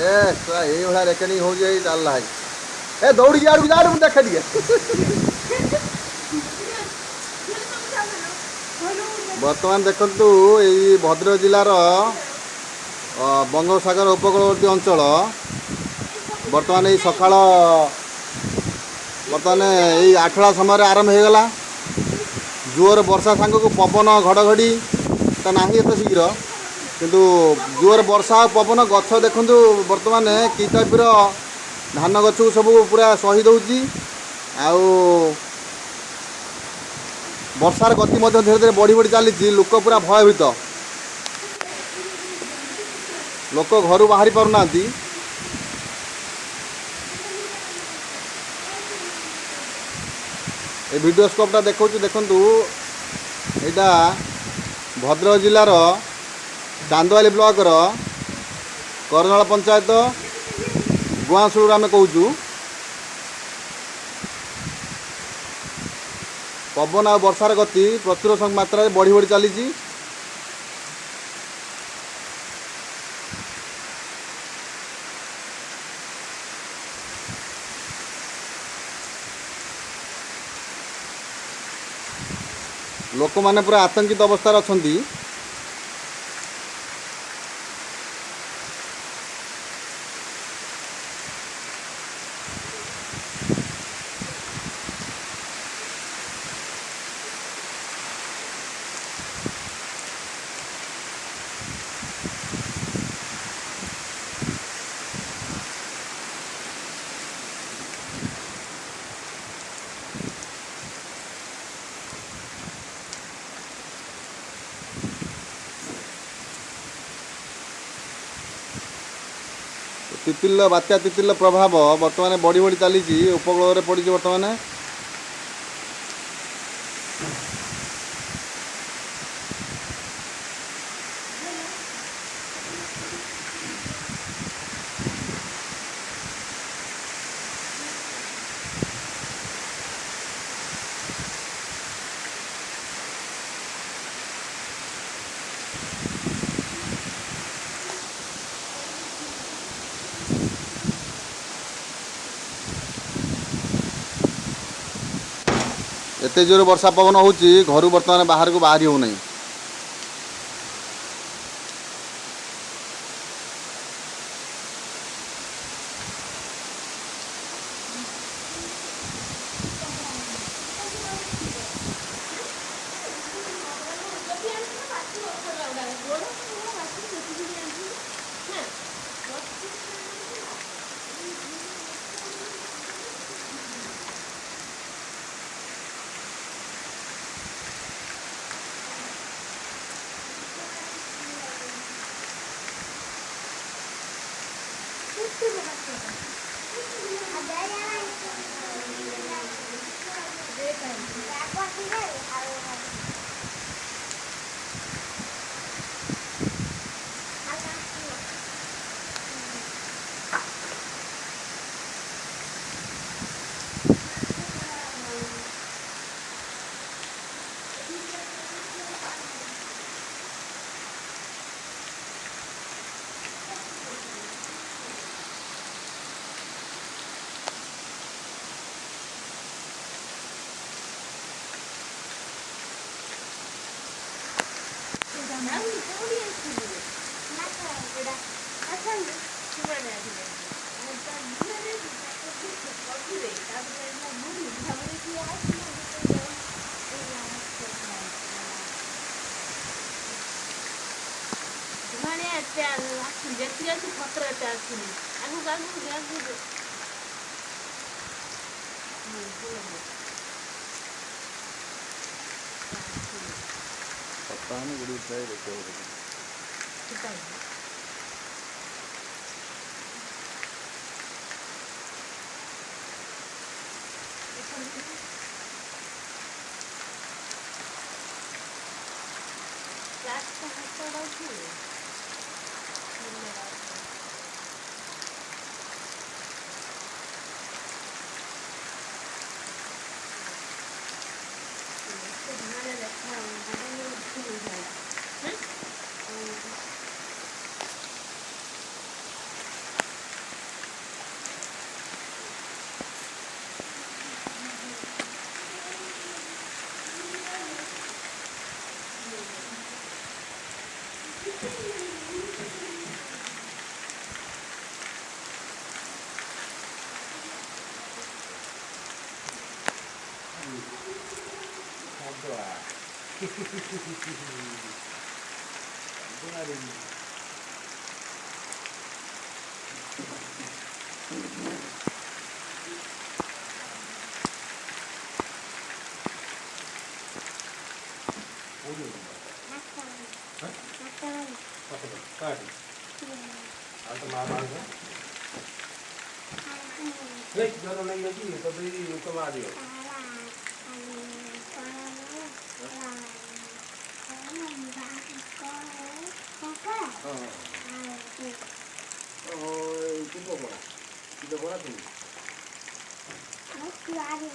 ए तो यही भाया रेकर्डिंग हो जाए चल रहा है ए दौड़ी जा जा मुझे देखे दिए बर्तमान देखु यही भद्रक जिलार बंगोपसागर उपकूलवर्ती अंचल बर्तमान यही सकाळ बर्तमान यही आठड़ा समय आरंभ हो गला जोर वर्षा सांग को पवन घड़घड़ी तो ना एत शीघ्र किंतु जोर वर्षा पवन गछ देखु बर्तमान कि टाइप धान गछ को सब पूरा सही दौची आउ वर्षार गति धीरे धीरे बढ़ी बढ़ी चली लोक पूरा भयभीत लोक घर बाहरी पारना ए वीडियो स्कोपटा देखो देखु यहाँ भद्रक जिलार चांदवाली ब्लॉक करनाल पंचायत गुआसुर आम कहूँ पवन आ वर्षार गति प्रचुर मात्रा बढ़ी बढ़ी चली लोक माने पूरा आतंकित अवस्था अच्छा तितिल बात्या तितिल प्रभाव बर्तमान बढ़ी बढ़ी चली उपकूल पड़ी बर्तमान एते जोर वर्षा पवन होची घर बर्तमान बाहर को बाहरी हो नहीं Aku ada